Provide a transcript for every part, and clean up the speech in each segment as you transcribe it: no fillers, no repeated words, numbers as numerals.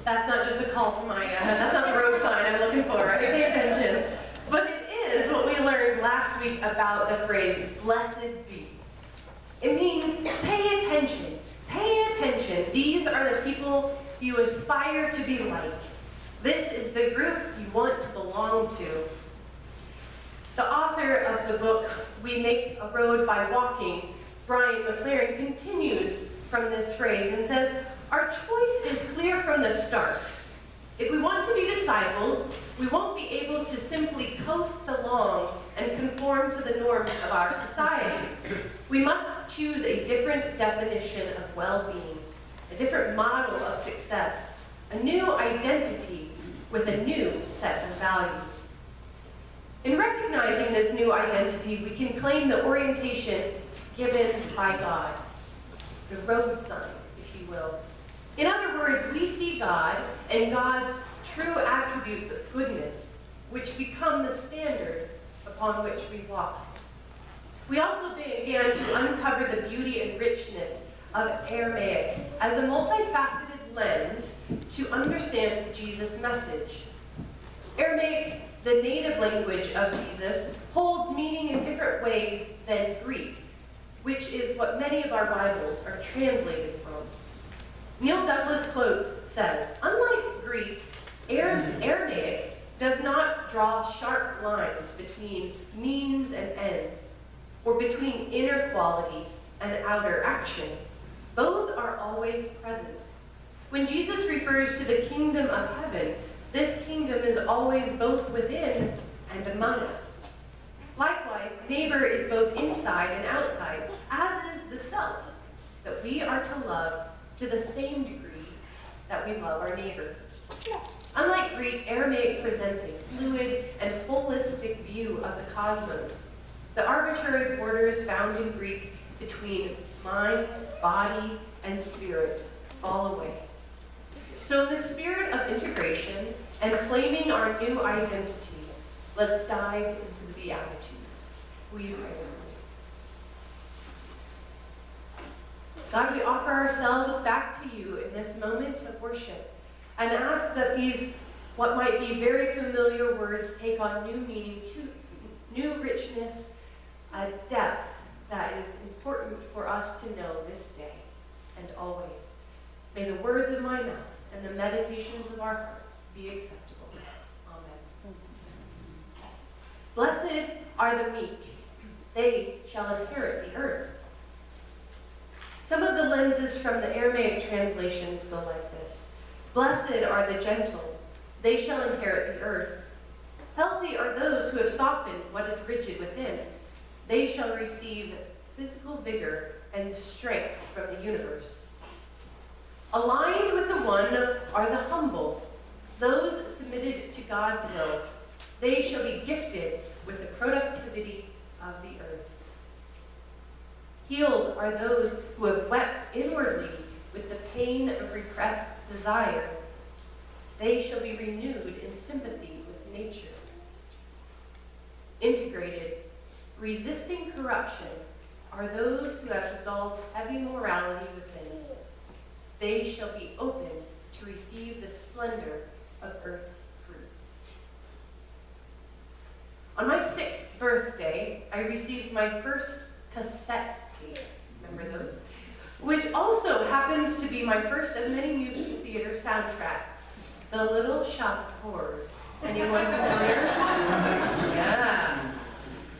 That's not just a call to my, that's not the road sign I'm looking for, right? Pay attention. But it is what we learned last week about the phrase, blessed be. It means pay attention. Pay attention. These are the people you aspire to be like. This is the group you want to belong to. The author of the book, We Make a Road by Walking, Brian McLaren, continues from this phrase and says, our choice is clear from the start. If we want to be disciples, we won't be able to simply coast along and conform to the norms of our society. We must choose a different definition of well-being, a different model of success, a new identity with a new set of values. In recognizing this new identity, we can claim the orientation given by God, the road sign, if you will. In other words, we see God and God's true attributes of goodness, which become the standard upon which we walk. We also began to uncover the beauty and richness of Aramaic as a multifaceted lens to understand Jesus' message. Aramaic, the native language of Jesus, holds meaning in different ways than Greek, which is what many of our Bibles are translated from. Neil Douglas Close says, unlike Greek, Aramaic does not draw sharp lines between means and ends, or between inner quality and outer action. Both are always present. When Jesus refers to the kingdom of heaven, this kingdom is always both within and among us. Likewise, neighbor is both inside and outside, as is the self, that we are to love to the same degree that we love our neighbor. Unlike Greek, Aramaic presents a fluid and holistic view of the cosmos. The arbitrary borders found in Greek between mind, body, and spirit fall away. So in the spirit of integration and claiming our new identity, let's dive into the Beatitudes. Will you pray with me? God, we offer ourselves back to you in this moment of worship and ask that these, what might be very familiar words, take on new meaning, new richness, a depth that is important for us to know this day and always. May the words of my mouth and the meditations of our hearts be acceptable. Amen. Blessed are the meek. They shall inherit the earth. Some of the lenses from the Aramaic translations go like this. Blessed are the gentle. They shall inherit the earth. Healthy are those who have softened what is rigid within. They shall receive physical vigor and strength from the universe. Aligned with the one are the humble, those submitted to God's will. They shall be gifted with the productivity of the earth. Healed are those who have wept inwardly with the pain of repressed desire. They shall be renewed in sympathy with nature. Integrated, resisting corruption, are those who have dissolved heavy morality within. They shall be open to receive the splendor of earth's fruits. On my 6th birthday, I received my first cassette tape. Remember those? Which also happens to be my first of many musical theater soundtracks. The Little Shop of Horrors. Anyone familiar? Yeah.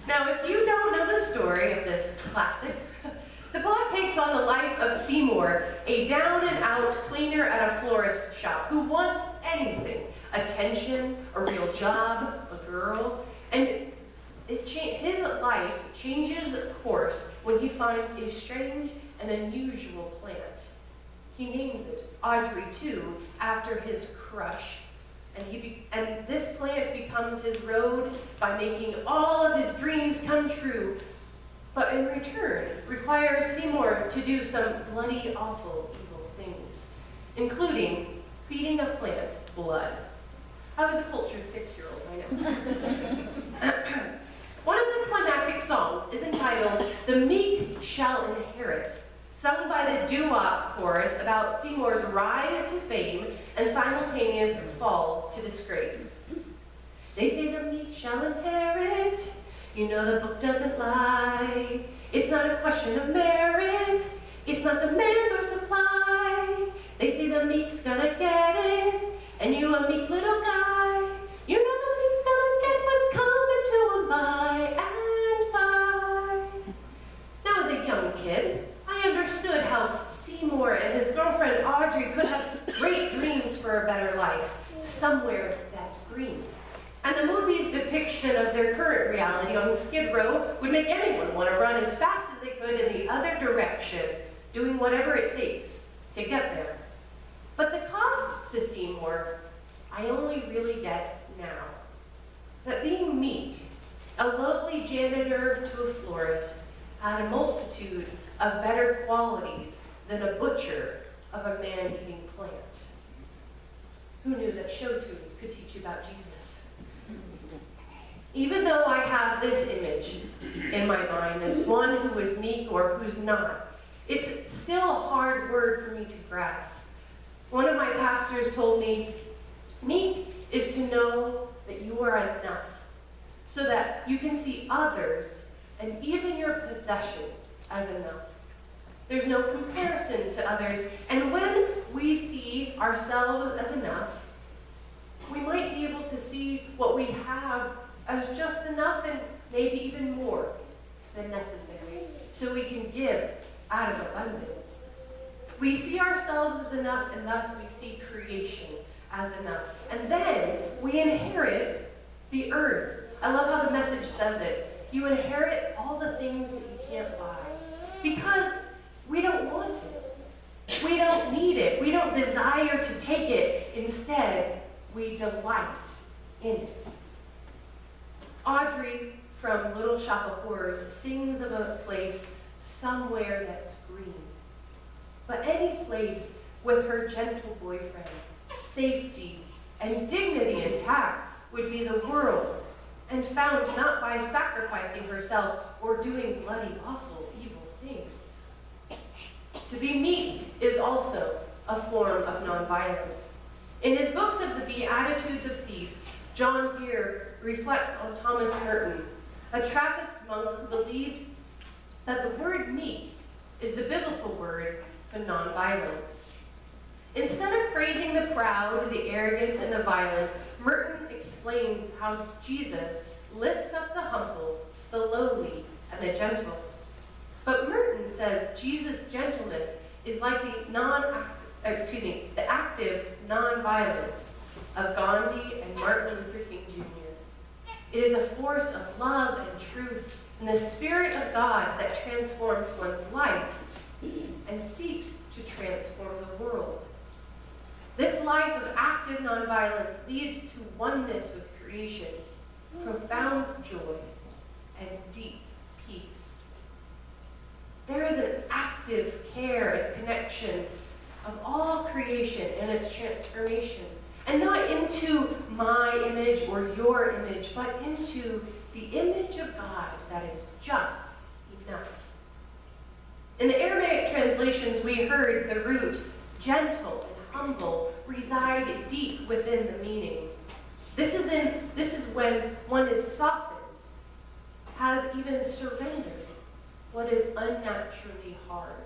Now, if you don't know the story of this classic, the plot takes on the life of Seymour, a down-and-out cleaner at a florist shop who wants anything. Attention, a real job, a girl, and his life changes course when he finds a strange and unusual plant. He names it Audrey, too, after his crush. And this plant becomes his road by making all of his dreams come true, but in return requires Seymour to do some bloody, awful, evil things, including feeding a plant blood. I was a cultured 6-year-old, I know. One of the climactic songs is entitled, "The Meek Shall Inherit," sung by the doo-wop chorus about Seymour's know the book doesn't lie. It's not a question of merit. It's not demand or supply. They say the meek's gonna get it, and you a meek little guy. You know the meek's gonna get what's coming to him by and by. Now, as a young kid, I understood how Seymour and his girlfriend Audrey could have great dreams for a better life, somewhere that's green. And the movie's depiction of their current reality on Skid Row would make anyone want to run as fast as they could in the other direction, doing whatever it takes to get there. But the cost to Seymour, I only really get now. That being Meek, a lovely janitor to a florist, had a multitude of better qualities than a butcher of a man-eating plant. Who knew that show tunes could teach you about Jesus? Even though I have this image in my mind as one who is meek or who's not, it's still a hard word for me to grasp. One of my pastors told me, meek is to know that you are enough, so that you can see others and even your possessions as enough. There's no comparison to others, and when we see ourselves as enough, we might be able to see what we have as just enough and maybe even more than necessary, so we can give out of abundance. We see ourselves as enough, and thus we see creation as enough. And then we inherit the earth. I love how the Message says it. You inherit all the things that you can't buy, because we don't want it. We don't need it. We don't desire to take it. Instead, we delight in it. Audrey from Little Shop of Horrors sings of a place somewhere that's green. But any place with her gentle boyfriend, safety, and dignity intact would be the world, and found not by sacrificing herself or doing bloody, awful, evil things. To be meek is also a form of nonviolence. In his books of the Beatitudes of Peace, John Deere reflects on Thomas Merton, a Trappist monk who believed that the word meek is the biblical word for nonviolence. Instead of praising the proud, the arrogant, and the violent, Merton explains how Jesus lifts up the humble, the lowly, and the gentle. But Merton says Jesus' gentleness is like the active nonviolence of Gandhi and Martin Luther King Jr. It is a force of love and truth and the Spirit of God that transforms one's life and seeks to transform the world. This life of active nonviolence leads to oneness with creation, profound joy, and deep peace. There is an active care and connection of all creation and its transformation, and not into my image or your image, but into the image of God that is just enough. In the Aramaic translations, we heard the root gentle and humble reside deep within the meaning. This is when one is softened, has even surrendered what is unnaturally hard.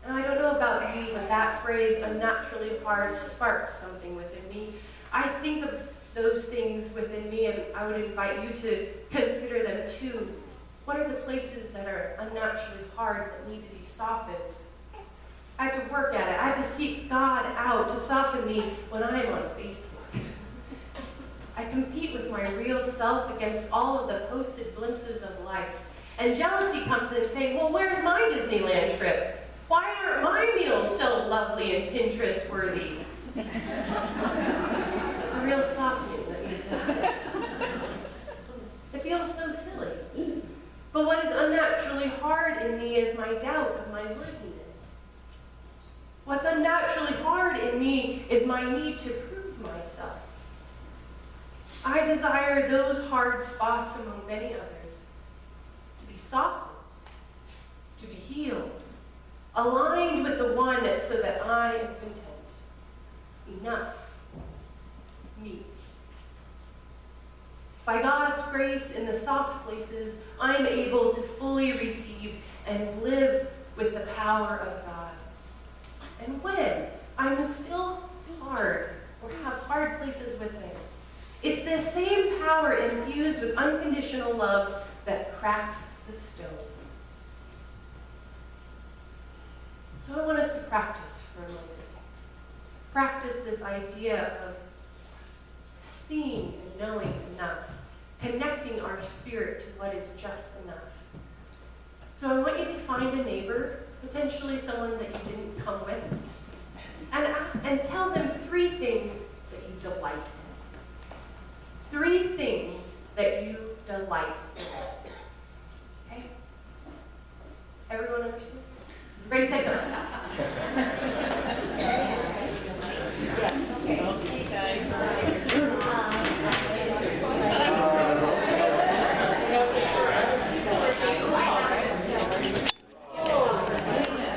And I don't know about you, but that phrase, unnaturally hard, sparks something within me. I think of those things within me, and I would invite you to consider them too. What are the places that are unnaturally hard that need to be softened? I have to work at it. I have to seek God out to soften me when I'm on Facebook. I compete with my real self against all of the posted glimpses of life. And jealousy comes in saying, well, where's my Disneyland trip? Why aren't my meals so lovely and Pinterest-worthy? It's a real softening that needs to happen. It feels so silly. But what is unnaturally hard in me is my doubt of my worthiness. What's unnaturally hard in me is my need to prove myself. I desire those hard spots among many others to be softened, to be healed, aligned with the one so that I am content, enough, meek. By God's grace, in the soft places, I am able to fully receive and live with the power of God. And when I'm still hard or have hard places within, it's the same power infused with unconditional love that cracks the stone. So I want us to practice for a moment. Practice this idea of seeing and knowing enough, connecting our spirit to what is just enough. So I want you to find a neighbor, potentially someone that you didn't come with, and tell them 3 things that you delight in. 3 things that you delight in. Okay? Everyone understand? Ready, set, go.